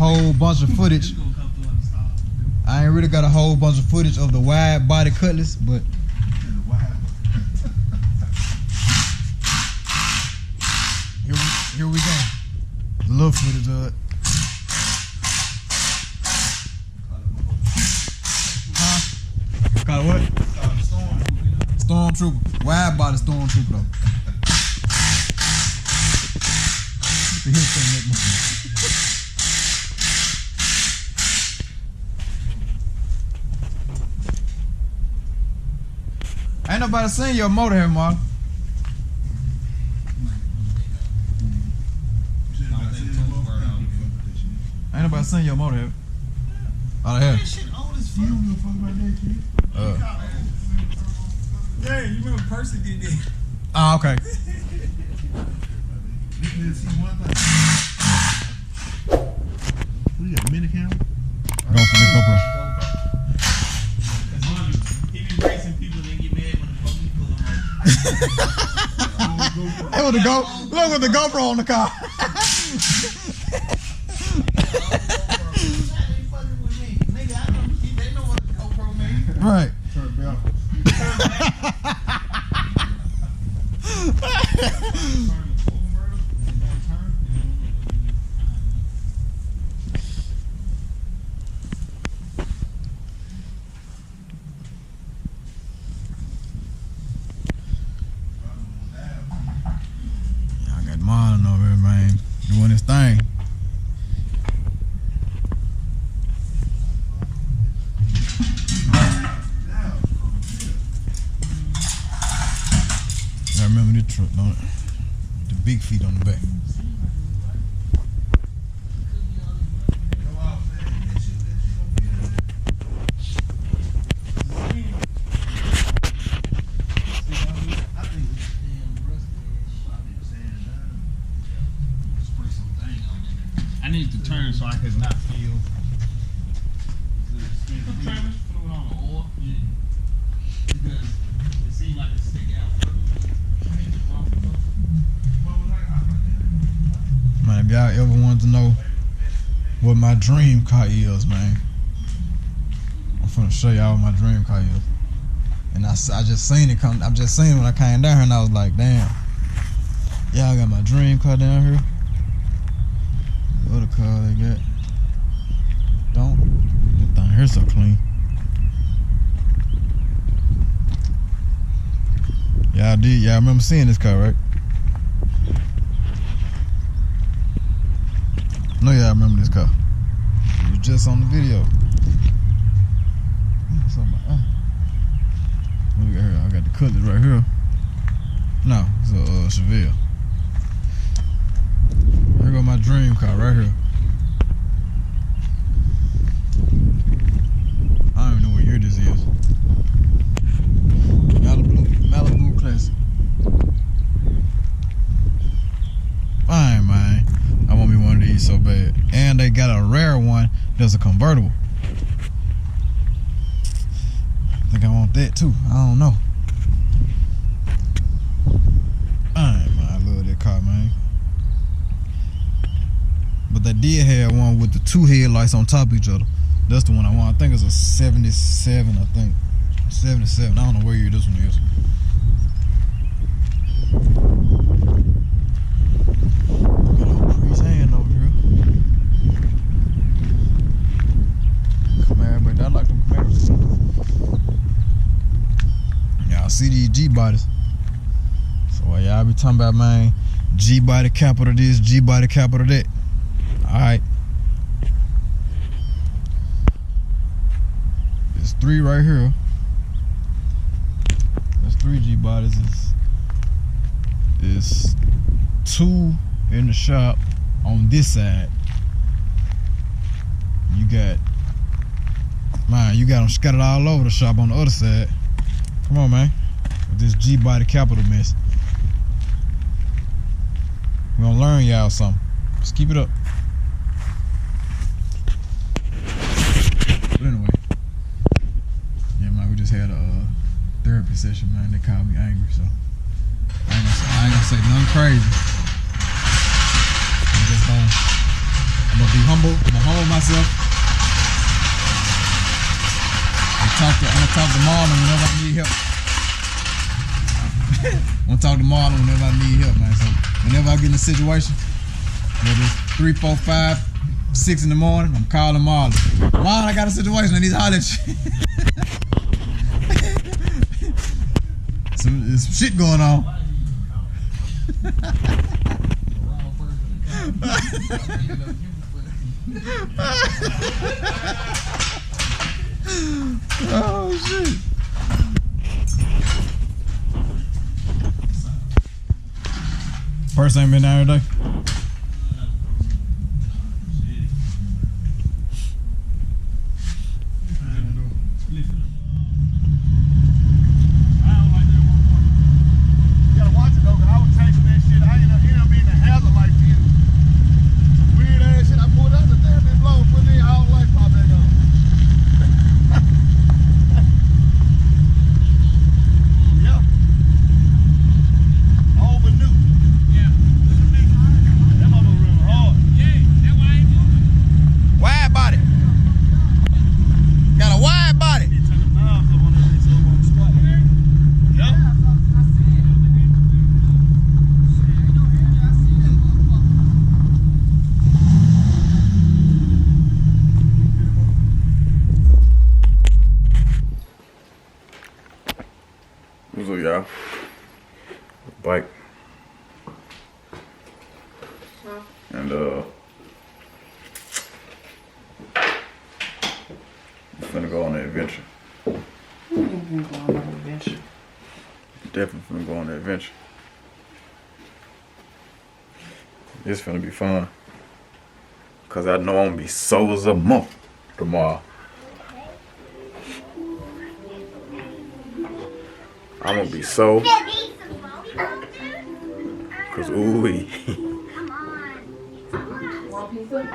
whole bunch of footage. I ain't really got a whole bunch of footage of the wide body Cutlass, but here we go. A little footage of it. Huh? Call it what? Stormtrooper. Wide body Stormtrooper though. Ain't nobody seen your motor here, Mark. Ain't nobody seen your motor here. Out of here. Yeah, you remember Percy did that. Oh, okay. What you got, a mini camera? Go for the GoPro. He be racing people and get mad when the police pull him over. Hey, with the look with the GoPro on the car. Right. I got Marlon over here, man, doing his thing. I remember this truck, don't it? The big feet on the back. I need to turn so I could not feel. Because it seemed like it stick out. Man, if y'all ever wanted to know what my dream car is, man, I'm finna show y'all what my dream car is. And I just seen it come. I just seen it when I came down here, and I was like, damn, y'all got my dream car down here. The other car they got. Don't. This thing here so clean. Y'all remember seeing this car, right? I know y'all remember this car. It was just on the video. What we got here? I got the Cutlass right here. No, it's a Chevelle. Here go my dream car right here. I don't even know what year this is. Malibu Classic. Fine, man. I want me one of these so bad. And they got a rare one that's a convertible. I think I want that too. I don't know. Fine, man. I love that car, man. But they did have one with the two headlights on top of each other. That's the one I want. I think it's a 77, I think. 77. I don't know where year this one is. I like them Camaros. Y'all see these G bodies. So while y'all be talking about, man, G body capital this, G body capital that. Alright. There's 3 right here. There's 3 G bodies. It's 2 in the shop on this side. You got, man, you got them scattered all over the shop on the other side. Come on, man. With this G body capital mess. We're gonna learn y'all something. Just keep it up. But anyway, yeah, man, we just had a therapy session, man. They called me angry, so I ain't gonna say nothing crazy. I'm gonna be humble. I'm gonna humble myself. I'm gonna talk to Marlon whenever I need help. I'm gonna talk to Marlon whenever I need help, man. So whenever I get in a situation, whether it's 3, 4, 5, 6 in the morning, I'm calling Marlon. Marlon, I got a situation. I need to holler at you. There's some shit going on. Oh shit. First ain't been down here today. What's up, y'all? Bike. And finna go on an adventure. Definitely finna go on an adventure. It's finna be fun. Cause I know I'm gonna be sore as a month tomorrow. I'm gonna be so, cause ooh-wee. Come on. Want pizza?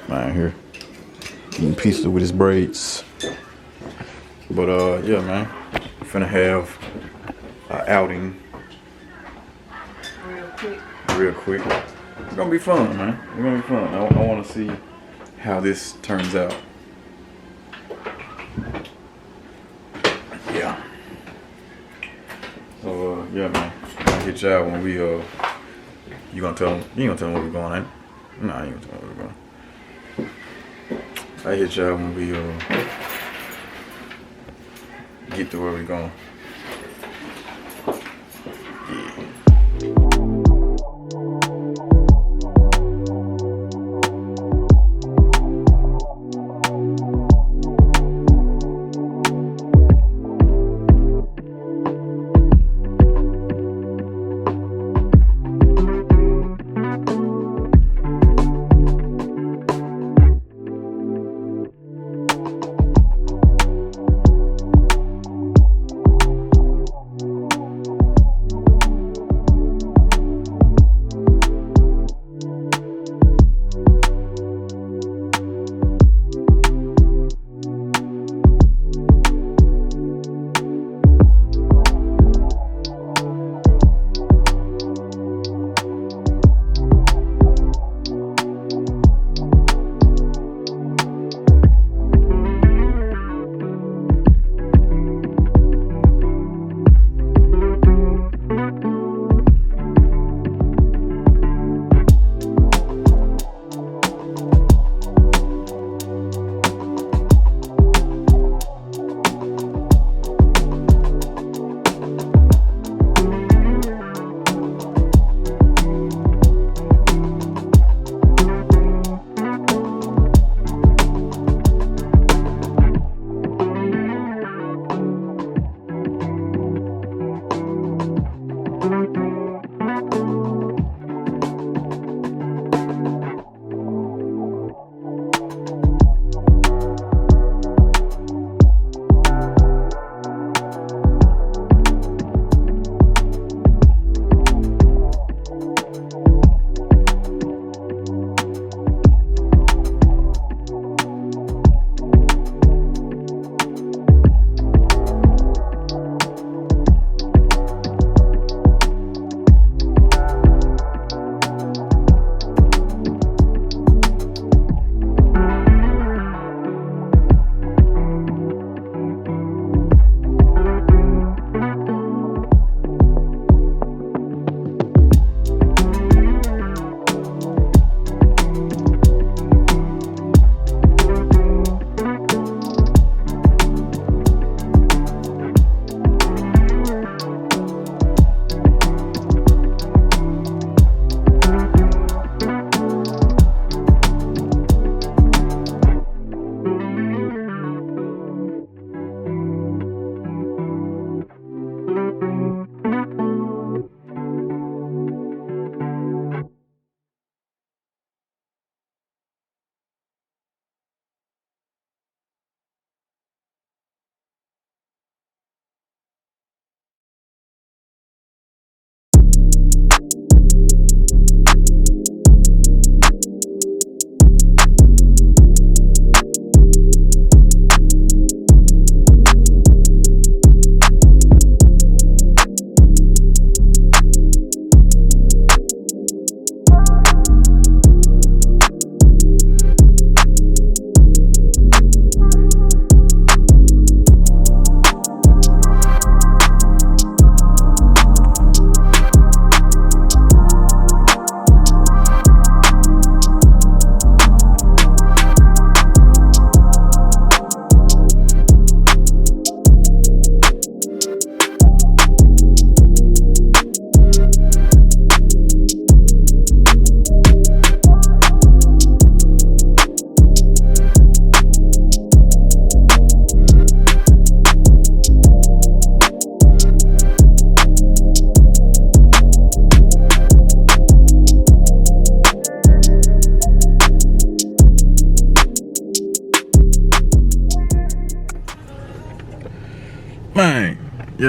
Man here, eating pizza with his braids. But yeah, man, finna have an outing real quick. It's gonna be fun, man. It's gonna be fun. I want to see how this turns out. Yeah. So yeah, man. I'll hit y'all when we you gonna tell them? You ain't gonna tell them where we're going, ain't you? Nah, you ain't gonna tell them where we're going. I hit y'all when we get to where we're going.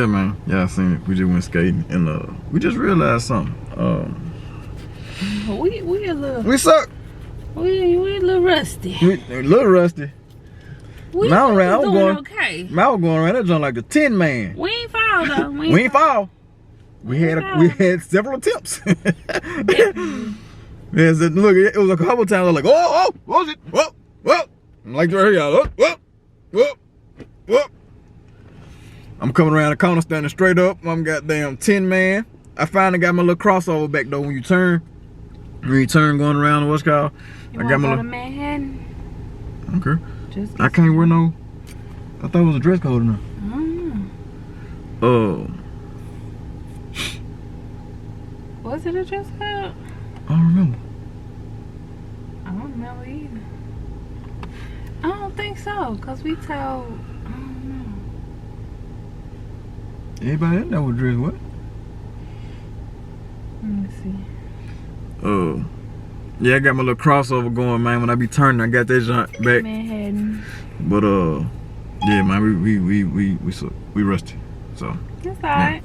Yeah, man. Yeah, I seen it. We just went skating and we just realized something. We a little. We suck. We a little rusty. We a little rusty. We I was doing going okay. I was going around that joint like the Tin Man. We ain't fall though. We ain't fall. We had several attempts. Yeah, so look, it was a couple times I was like, oh, what was it? Whoa. I'm like right here, y'all. Whoa. I'm coming around the corner, standing straight up. I'm goddamn Tin Man. I finally got my little crossover back though. When you turn going around what's called. You I got my go to little. Manhattan? Okay. Just I can't wear no. I thought it was a dress code now. Was it a dress code? I don't remember. I don't remember either. I don't think so, cause we told. I don't know. Everybody else know what dress what? Let me see. Yeah, I got my little crossover going, man. When I be turning, I got that junk back. Manhattan. But yeah, man, we rusty. So That's alright.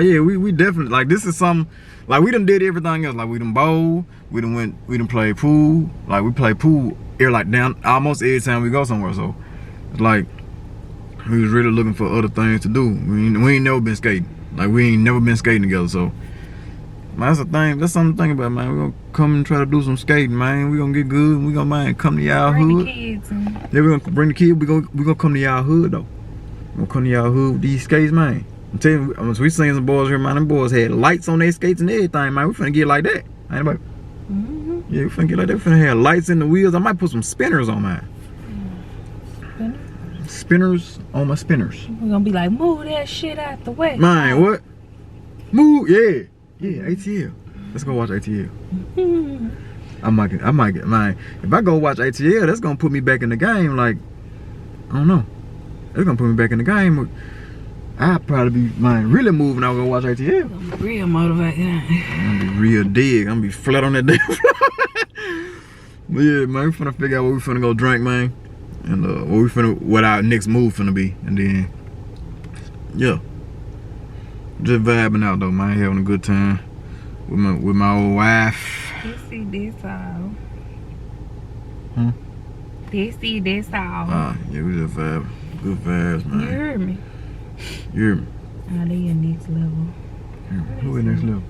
yeah, we definitely like this is something like we done did everything else. Like we done bowl, we done played pool. Like we play pool here like down almost every time we go somewhere. So it's like we was really looking for other things to do. We ain't never been skating. Like we ain't never been skating together. So man, that's the thing. That's something to think about, man. We gonna come and try to do some skating, man. We gonna get good. We gonna man come to y'all hood. Bring the kids and Yeah, we gonna bring the kids. We gonna come to y'all hood though. We gonna come to y'all hood with these skates, man. I'm telling you, we seen some boys here, man. Them boys had lights on their skates and everything, man. We finna get like that. Ain't nobody? Yeah, we finna get like that. We finna have lights in the wheels. I might put some spinners on mine. Spinners on my spinners. we're gonna be like, move that shit out the way. Man, what? Move, yeah, ATL. Let's go watch ATL. I might get mine. If I go watch ATL, that's gonna put me back in the game. Like, I don't know. That's gonna put me back in the game. I'd probably be really moving. I gonna watch ATL. I'm gonna be real motivated. I'm gonna be real dead. I'm gonna be flat on that damn floor. But yeah, man, we finna figure out what we finna go drink, man, and what our next move finna be, and then yeah, just vibing out though, man, having a good time with my old wife. You see this all. This all. Yeah, we just vibe. Good vibes, man. You heard me. You hear me? Oh, they your next level. Who in next level?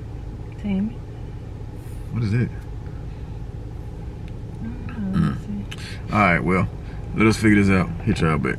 Tammy. What is it? Alright, well, let us figure this out. Hit y'all back.